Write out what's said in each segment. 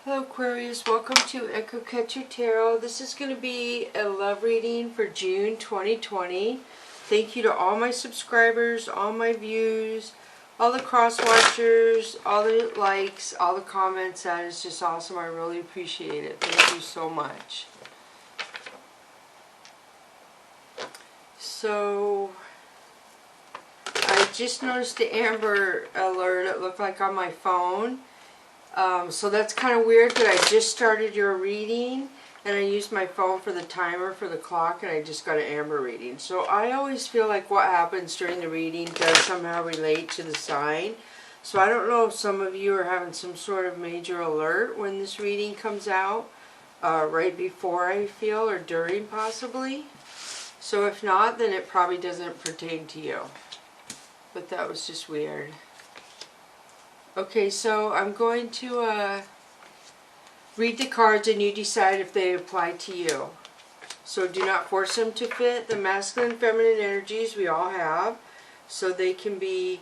Hello Aquarius, welcome to Echo Catcher Tarot. This is going to be a love reading for June 2020. Thank you to all my subscribers, all my views, all the cross watchers, all the likes, all the comments. That is just awesome. I really appreciate it. Thank you so much. So, I just noticed the Amber Alert, it looked like on my phone. So that's kind of weird that I just started your reading and I used my phone for the timer for the clock and I just got an Amber reading. So I always feel like what happens during the reading does somehow relate to the sign. So I don't know if some of you are having some sort of major alert when this reading comes out, right before I feel, or during possibly. So if not, then it probably doesn't pertain to you. But that was just weird. Okay, so I'm going to read the cards and you decide if they apply to you. So do not force them to fit. The masculine and feminine energies we all have, so they can be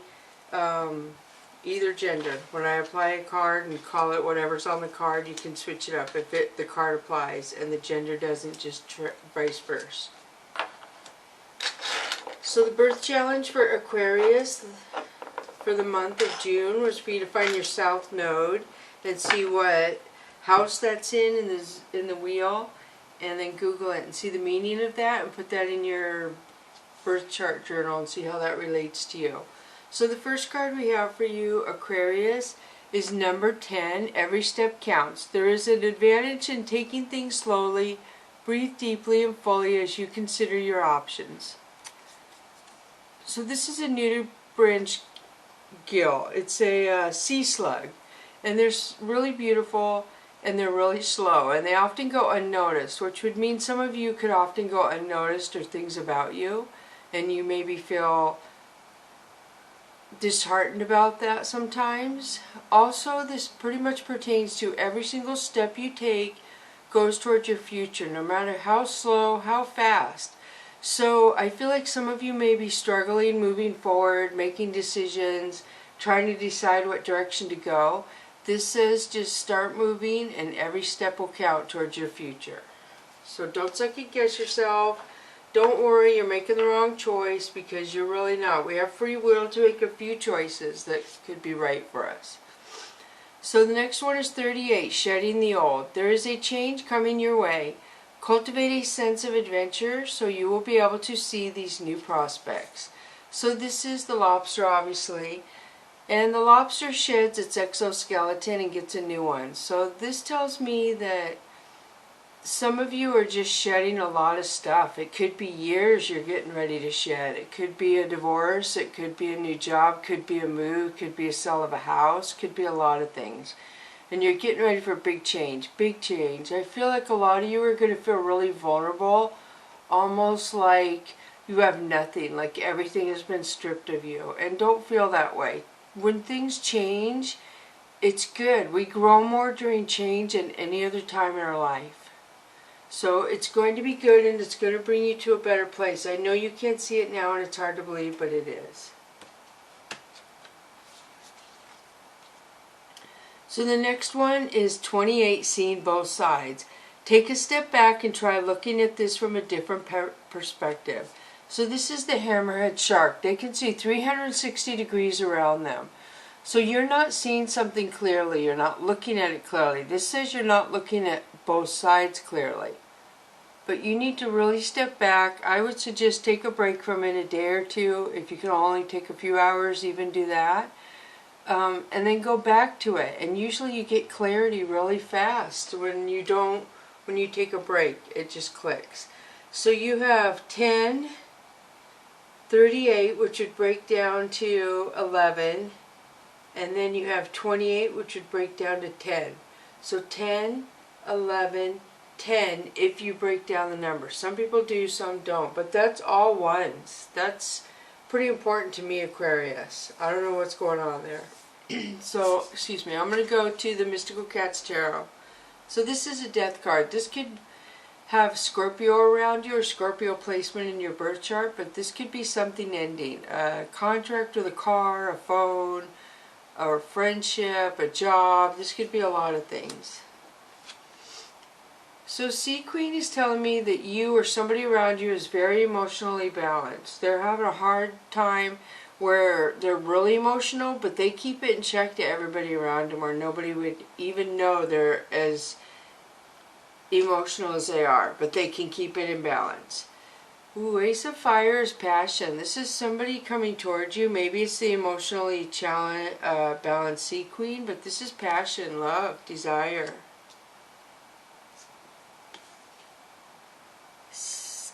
either gender. When I apply a card and call it whatever's on the card, you can switch it up if the card applies and the gender doesn't, just vice versa. So the birth challenge for Aquarius for the month of June was for you to find your south node and see what house that's in the wheel, and then Google it and see the meaning of that and put that in your birth chart journal and see how that relates to you. So the first card we have for you, Aquarius, is number 10. Every step counts. There is an advantage in taking things slowly. Breathe deeply and fully as you consider your options. So this is a nudibranch gill. It's a sea slug, and they're really beautiful and they're really slow, and they often go unnoticed, which would mean some of you could often go unnoticed, or things about you and you maybe feel disheartened about that sometimes. Also, this pretty much pertains to every single step you take goes towards your future, no matter how slow, how fast. So I feel like some of you may be struggling, moving forward, making decisions, trying to decide what direction to go. This says just start moving and every step will count towards your future. So don't second guess yourself. Don't worry you're making the wrong choice, because you're really not. We have free will to make a few choices that could be right for us. So the next one is 38, shedding the old. There is a change coming your way. Cultivate a sense of adventure so you will be able to see these new prospects. So this is the lobster, obviously, and the lobster sheds its exoskeleton and gets a new one. So this tells me that some of you are just shedding a lot of stuff. It could be years you're getting ready to shed. It could be a divorce, it could be a new job, could be a move, could be a sale of a house, could be a lot of things. And you're getting ready for a big change, big change. I feel like a lot of you are going to feel really vulnerable, almost like you have nothing, like everything has been stripped of you. And don't feel that way. When things change, it's good. We grow more during change than any other time in our life. So it's going to be good and it's going to bring you to a better place. I know you can't see it now and it's hard to believe, but it is. So the next one is 28, seeing both sides. Take a step back and try looking at this from a different perspective. So this is the hammerhead shark. They can see 360 degrees around them. So you're not seeing something clearly. You're not looking at it clearly. This says you're not looking at both sides clearly. But you need to really step back. I would suggest take a break from it a day or two. If you can only take a few hours, even do that. And then go back to it. And usually you get clarity really fast when you take a break. It just clicks. So you have 10, 38, which would break down to 11, and then you have 28, which would break down to 10. So 10, 11, 10 if you break down the numbers. Some people do, some don't, but that's all ones. That's pretty important to me, Aquarius. I don't know what's going on there. So, excuse me, I'm going to go to the Mystical Cats Tarot. So this is a death card. This could have Scorpio around you or Scorpio placement in your birth chart, but this could be something ending. A contract with a car, a phone, or a friendship, a job. This could be a lot of things. So Sea Queen is telling me that you or somebody around you is very emotionally balanced. They're having a hard time where they're really emotional, but they keep it in check to everybody around them, or nobody would even know they're as emotional as they are, but they can keep it in balance. Ooh, Ace of Fire is passion. This is somebody coming towards you. Maybe it's the emotionally balanced Sea Queen, but this is passion, love, desire.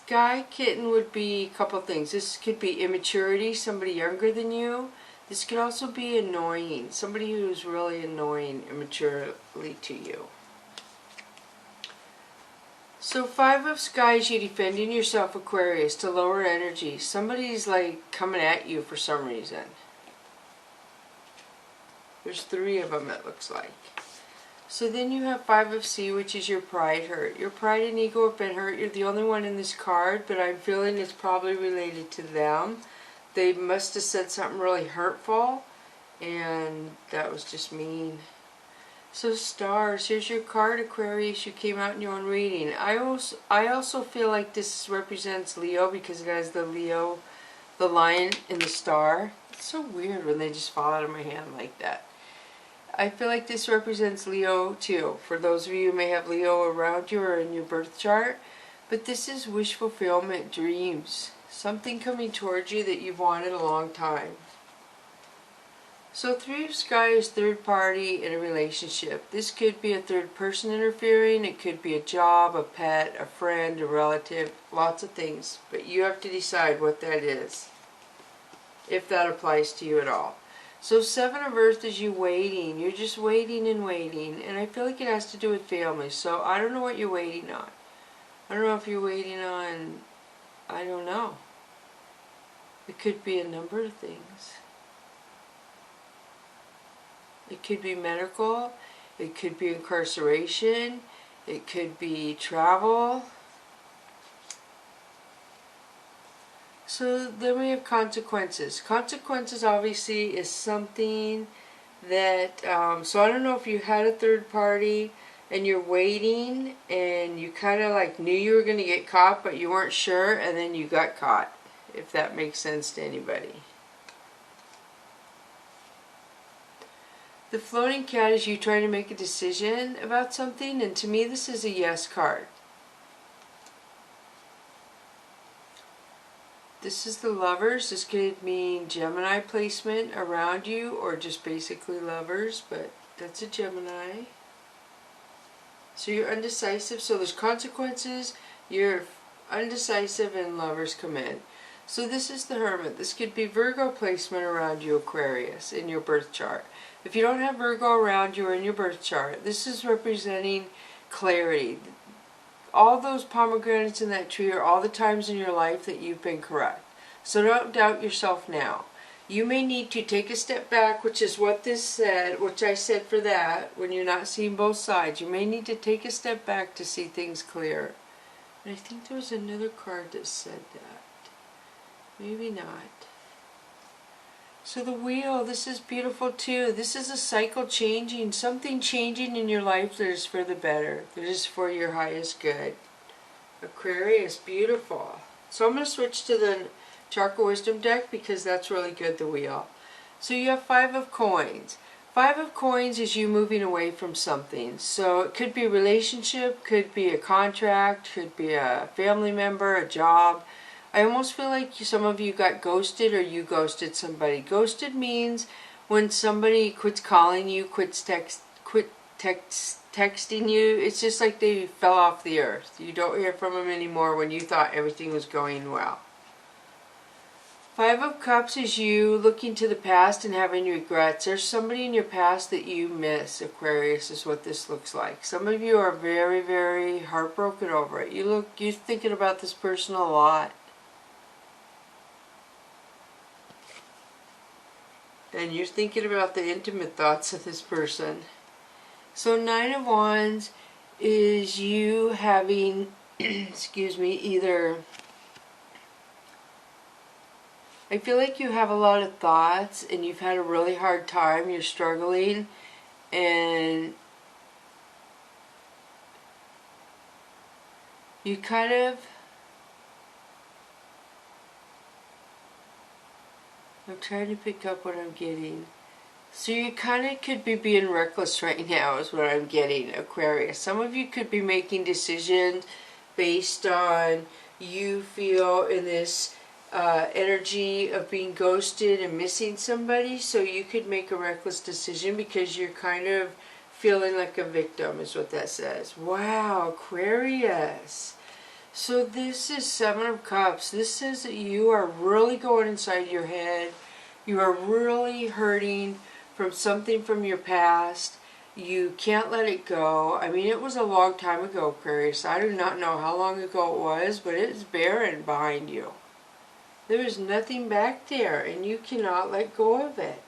Sky Kitten would be a couple things. This could be immaturity, somebody younger than you. This could also be annoying, somebody who's really annoying immaturely to you. So Five of Skies, you defending yourself, Aquarius, to lower energy. Somebody's like coming at you for some reason. There's 3 of them, it looks like. So then you have Five of Sea, which is your pride hurt. Your pride and ego have been hurt. You're the only one in this card, but I'm feeling it's probably related to them. They must have said something really hurtful, and that was just mean. So stars, here's your card, Aquarius. You came out in your own reading. I also feel like this represents Leo because it has the Leo, the lion, and the star. It's so weird when they just fall out of my hand like that. I feel like this represents Leo too. For those of you who may have Leo around you or in your birth chart. But this is wish fulfillment, dreams. Something coming towards you that you've wanted a long time. So 3 of Sky is third party in a relationship. This could be a third person interfering. It could be a job, a pet, a friend, a relative. Lots of things. But you have to decide what that is. If that applies to you at all. So 7 of Earth is you waiting. You're just waiting and waiting. And I feel like it has to do with family. So I don't know what you're waiting on. I don't know if you're waiting on, I don't know. It could be a number of things. It could be medical. It could be incarceration. It could be travel. So then we have consequences. Consequences obviously is something that, so I don't know if you had a third party and you're waiting and you kind of like knew you were going to get caught but you weren't sure and then you got caught, if that makes sense to anybody. The floating cat is you trying to make a decision about something, and to me this is a yes card. This is the Lovers. This could mean Gemini placement around you or just basically lovers, but that's a Gemini. So you're undecisive. So there's consequences. You're undecisive and lovers come in. So this is the Hermit. This could be Virgo placement around you, Aquarius, in your birth chart. If you don't have Virgo around you or in your birth chart, this is representing clarity. All those pomegranates in that tree are all the times in your life that you've been correct. So don't doubt yourself now. You may need to take a step back, which is what this said, which I said for that, when you're not seeing both sides. You may need to take a step back to see things clear. And I think there was another card that said that. Maybe not. So the Wheel, this is beautiful too. This is a cycle changing, something changing in your life that is for the better, that is for your highest good. Aquarius, beautiful. So I'm going to switch to the Chakra Wisdom deck because that's really good, the Wheel. So you have 5 of Coins. 5 of Coins is you moving away from something. So it could be a relationship, could be a contract, could be a family member, a job. I almost feel like some of you got ghosted or you ghosted somebody. Ghosted means when somebody quits calling you, quit texting you. It's just like they fell off the earth. You don't hear from them anymore when you thought everything was going well. 5 of Cups is you looking to the past and having regrets. There's somebody in your past that you miss, Aquarius, is what this looks like. Some of you are very, very heartbroken over it. You're thinking about this person a lot. And you're thinking about the intimate thoughts of this person. So 9 of Wands is you having, excuse me, either, I feel like you have a lot of thoughts and you've had a really hard time, you're struggling, and You kind of, I'm trying to pick up what I'm getting. So you kind of could be being reckless right now is what I'm getting, Aquarius. Some of you could be making decisions based on you feel in this energy of being ghosted and missing somebody. So you could make a reckless decision because you're kind of feeling like a victim is what that says. Wow, Aquarius. So this is Seven of Cups. This says that you are really going inside your head. You are really hurting from something from your past. You can't let it go. I mean, it was a long time ago, Aquarius. I do not know how long ago it was, but it is barren behind you. There is nothing back there, and you cannot let go of it.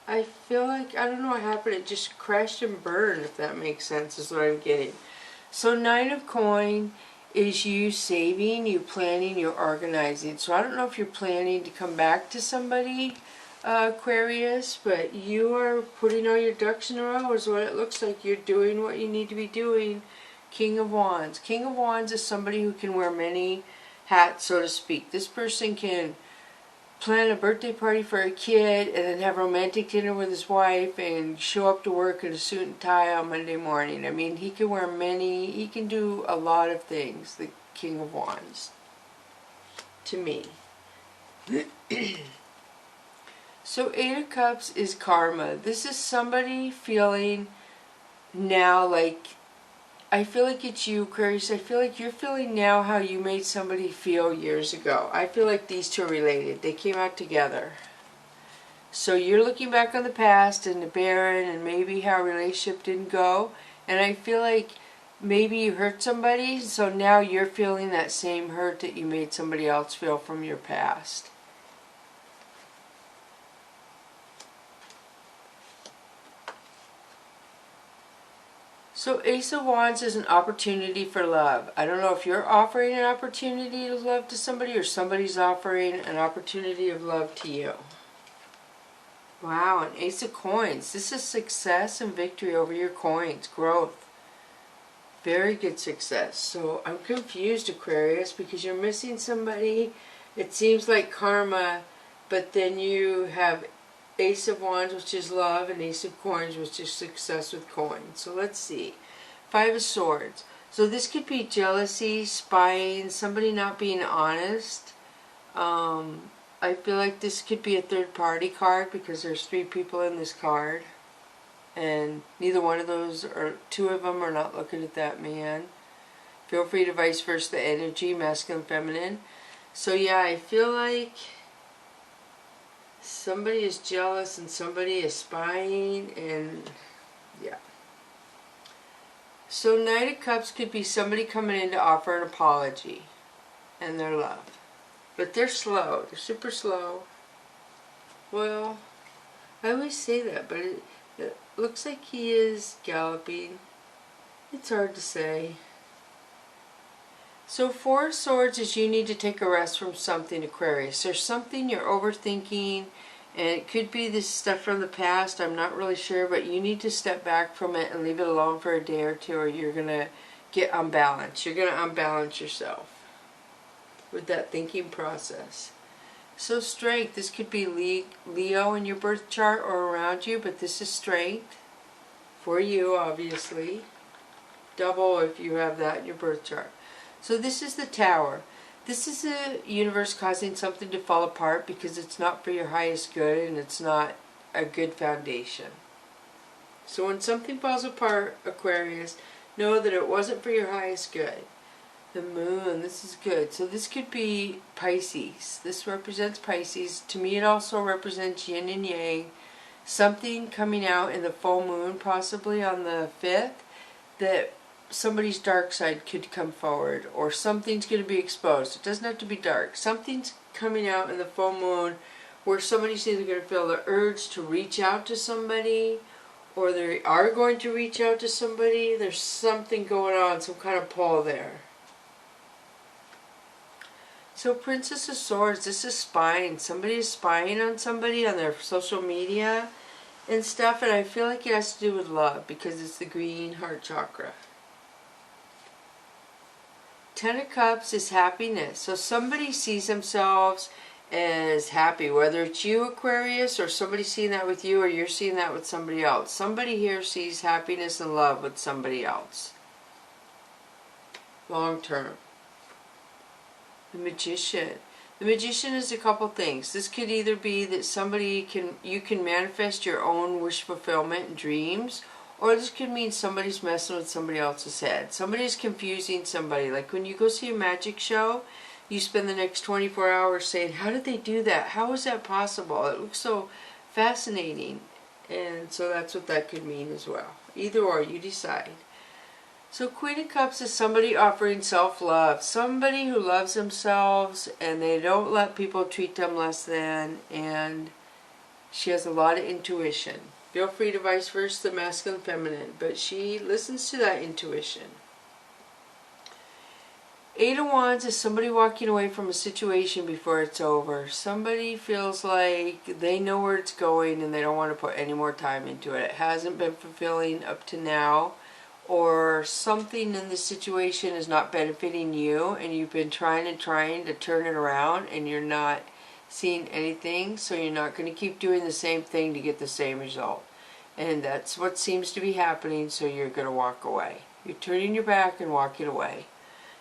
I feel like, I don't know what happened, it just crashed and burned, if that makes sense, is what I'm getting. So Nine of Coins is you saving, you planning, you organizing. So I don't know if you're planning to come back to somebody, Aquarius, but you are putting all your ducks in a row is what it looks like. You're doing what you need to be doing. King of Wands. King of Wands is somebody who can wear many hats, so to speak. This person can plan a birthday party for a kid and then have romantic dinner with his wife and show up to work in a suit and tie on Monday morning. I mean, he can wear many, he can do a lot of things, the King of Wands, to me. So Eight of Cups is karma. This is somebody feeling now like, I feel like it's you, Aquarius. I feel like you're feeling now how you made somebody feel years ago. I feel like these two are related. They came out together. So you're looking back on the past and the barren and maybe how a relationship didn't go. And I feel like maybe you hurt somebody, so now you're feeling that same hurt that you made somebody else feel from your past. So Ace of Wands is an opportunity for love. I don't know if you're offering an opportunity of love to somebody or somebody's offering an opportunity of love to you. Wow, an Ace of Coins. This is success and victory over your coins, growth. Very good success. So I'm confused, Aquarius, because you're missing somebody. It seems like karma, but then you have Ace of Wands, which is love, and Ace of Coins, which is success with coins. So let's see. Five of Swords. So this could be jealousy, spying, somebody not being honest. I feel like this could be a third party card because there's three people in this card. And neither one of those, or two of them, are not looking at that man. Feel free to vice versa the energy, masculine, feminine. So yeah, I feel like somebody is jealous and somebody is spying, and yeah. So Knight of Cups could be somebody coming in to offer an apology and their love. But they're slow. They're super slow. Well, I always say that, but it looks like he is galloping. It's hard to say. So Four of Swords is you need to take a rest from something, Aquarius. There's something you're overthinking, and it could be this stuff from the past. I'm not really sure, but you need to step back from it and leave it alone for a day or two, or you're going to get unbalanced. You're going to unbalance yourself with that thinking process. So Strength. This could be Leo in your birth chart or around you, but this is Strength for you, obviously. Double if you have that in your birth chart. So this is the Tower. This is the universe causing something to fall apart because it's not for your highest good and it's not a good foundation. So when something falls apart, Aquarius, know that it wasn't for your highest good. The Moon, this is good. So this could be Pisces. This represents Pisces. To me it also represents yin and yang. Something coming out in the full moon, possibly on the 5th, that somebody's dark side could come forward, or something's going to be exposed. It doesn't have to be dark. Something's coming out in the full moon where somebody's either going to feel the urge to reach out to somebody, or they are going to reach out to somebody. There's something going on, some kind of pull there. So Princess of Swords, this is spying. Somebody is spying on somebody on their social media, and stuff, and I feel like it has to do with love because it's the green heart chakra. Ten of Cups is happiness. So somebody sees themselves as happy, whether it's you, Aquarius, or somebody seeing that with you, or you're seeing that with somebody else. Somebody here sees happiness and love with somebody else. Long term. The Magician. The Magician is a couple things. This could either be that you can manifest your own wish fulfillment and dreams, or this could mean somebody's messing with somebody else's head. Somebody's confusing somebody. Like when you go see a magic show, you spend the next 24 hours saying, how did they do that? How is that possible? It looks so fascinating. And so that's what that could mean as well. Either or, you decide. So Queen of Cups is somebody offering self-love. Somebody who loves themselves and they don't let people treat them less than. And she has a lot of intuition. Feel free to vice versa, the masculine and feminine. But she listens to that intuition. Eight of Wands is somebody walking away from a situation before it's over. Somebody feels like they know where it's going and they don't want to put any more time into it. It hasn't been fulfilling up to now. Or something in this situation is not benefiting you and you've been trying to turn it around and you're not seeing anything, so you're not going to keep doing the same thing to get the same result. And that's what seems to be happening, so you're going to walk away. You're turning your back and walking away.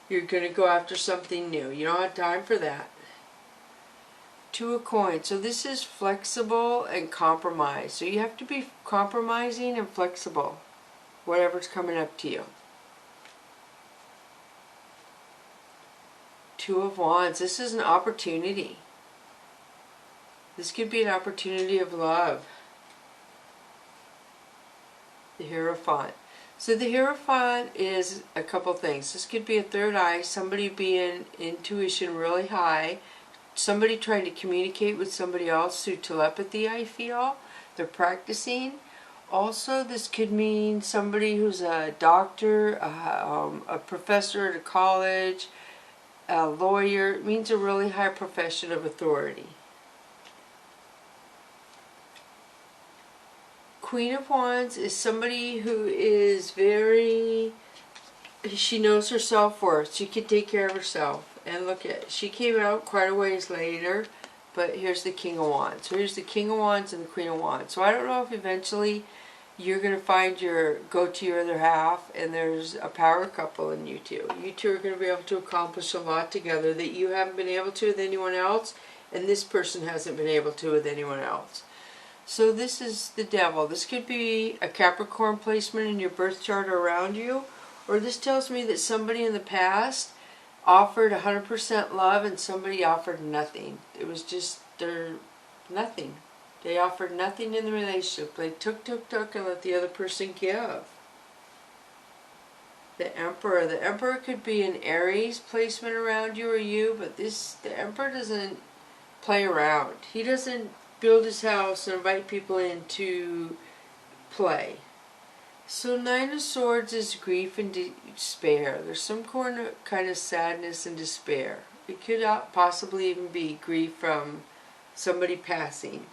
You're going to go after something new. You don't have time for that. Two of Coins. So this is flexible and compromise. So you have to be compromising and flexible. Whatever's coming up to you. Two of Wands. This is an opportunity. This could be an opportunity of love. The Hierophant. So the Hierophant is a couple things. This could be a third eye, somebody being intuition really high, somebody trying to communicate with somebody else through telepathy, I feel. They're practicing. Also, this could mean somebody who's a doctor, a professor at a college, a lawyer. It means a really high profession of authority. Queen of Wands is somebody who is she knows her self-worth. She can take care of herself. And look at, she came out quite a ways later, but here's the King of Wands. So here's the King of Wands and the Queen of Wands. So I don't know if eventually you're going to go to your other half and there's a power couple in you two. You two are going to be able to accomplish a lot together that you haven't been able to with anyone else, and this person hasn't been able to with anyone else. So this is the Devil. This could be a Capricorn placement in your birth chart around you, or this tells me that somebody in the past offered 100% love and somebody offered nothing. It was just nothing. They offered nothing in the relationship. They took, and let the other person give. The Emperor. The Emperor could be an Aries placement around you or you, but the Emperor doesn't play around. He doesn't build his house and invite people in to play. So Nine of Swords is grief and despair. There's some kind of sadness and despair. It could possibly even be grief from somebody passing.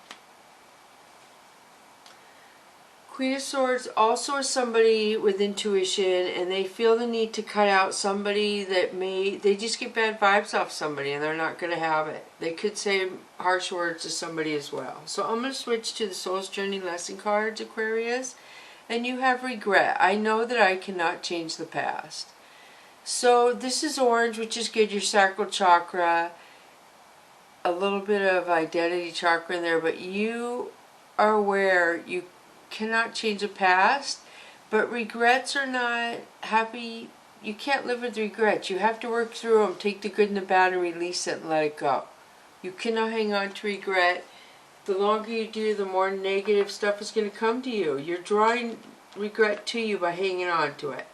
Queen of Swords also is somebody with intuition, and they feel the need to cut out somebody that they just get bad vibes off somebody and they're not going to have it. They could say harsh words to somebody as well. So I'm going to switch to the Soul's Journey lesson cards, Aquarius. And you have regret. I know that I cannot change the past. So this is orange, which is good, your sacral chakra, a little bit of identity chakra in there, but you are aware you cannot change the past, but regrets are not happy. You can't live with regrets. You have to work through them, take the good and the bad and release it and let it go. You cannot hang on to regret. The longer you do, the more negative stuff is going to come to you. You're drawing regret to you by hanging on to it.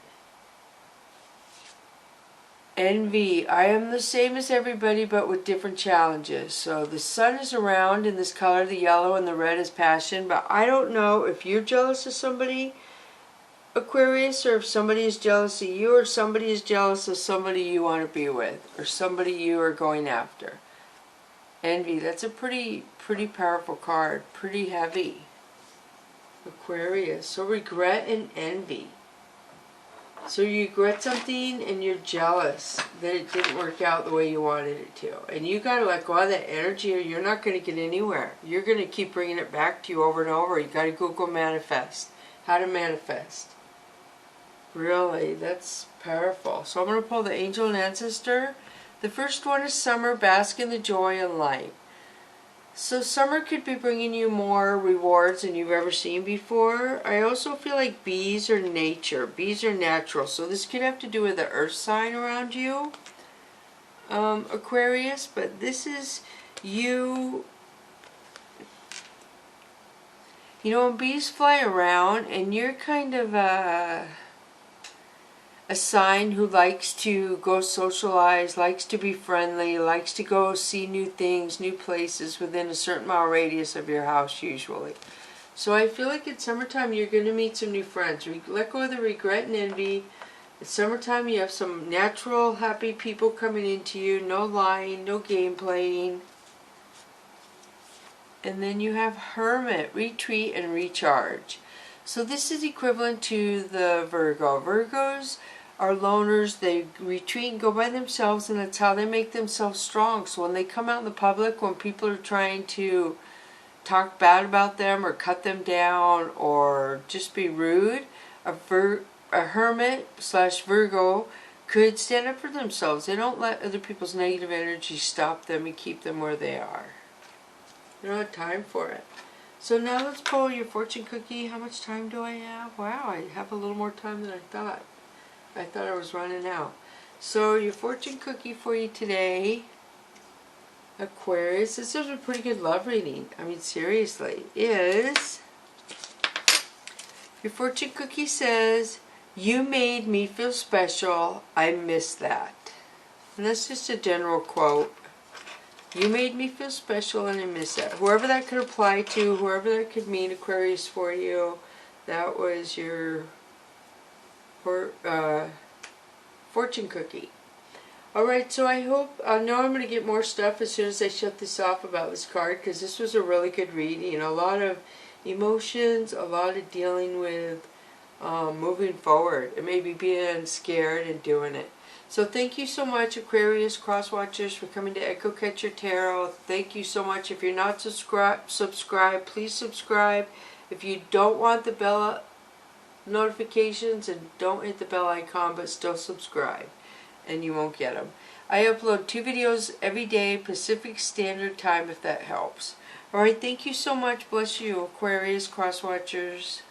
Envy. I am the same as everybody but with different challenges. So the sun is around in this color, the yellow and the red is passion, but I don't know if you're jealous of somebody, Aquarius, or if somebody is jealous of you, or somebody is jealous of somebody you want to be with, or somebody you are going after. Envy. That's a pretty powerful card. Pretty heavy. Aquarius. So regret and envy. So you regret something and you're jealous that it didn't work out the way you wanted it to. And you got to let go of that energy or you're not going to get anywhere. You're going to keep bringing it back to you over and over. You got to Google manifest. How to manifest. Really, that's powerful. So I'm going to pull the angel and ancestor. The first one is summer, bask in the joy and light. So summer could be bringing you more rewards than you've ever seen before. I also feel like bees are nature. Bees are natural. So this could have to do with the earth sign around you, Aquarius. But this is you. You know, when bees fly around and you're kind of a sign who likes to go socialize, likes to be friendly, likes to go see new things, new places within a certain mile radius of your house usually. So I feel like it's summertime you're going to meet some new friends. Let go of the regret and envy. It's summertime, you have some natural, happy people coming into you. No lying, no game playing. And then you have hermit, retreat and recharge. So this is equivalent to the Virgo. Virgos are loners. They retreat and go by themselves, and that's how they make themselves strong. So when they come out in the public, when people are trying to talk bad about them or cut them down or just be rude, a hermit / Virgo could stand up for themselves. They don't let other people's negative energy stop them and keep them where they are. They don't have time for it. So now let's pull your fortune cookie. How much time do I have? Wow, I have a little more time than I thought. I thought I was running out. So your fortune cookie for you today, Aquarius, this is a pretty good love reading. I mean, seriously, is your fortune cookie says, "You made me feel special. I miss that." And that's just a general quote. You made me feel special and I miss that. Whoever that could apply to, whoever that could mean, Aquarius, for you, that was your fortune cookie. Alright, so I hope, I know I'm going to get more stuff as soon as I shut this off about this card, because this was a really good reading. A lot of emotions, a lot of dealing with moving forward, and maybe being scared and doing it. So thank you so much, Aquarius cross-watchers, for coming to Echo Catcher Tarot. Thank you so much. If you're not subscribed, please subscribe. If you don't want the bell notifications, and don't hit the bell icon, but still subscribe, and you won't get them. I upload 2 videos every day, Pacific Standard Time, if that helps. Alright, thank you so much. Bless you, Aquarius cross-watchers.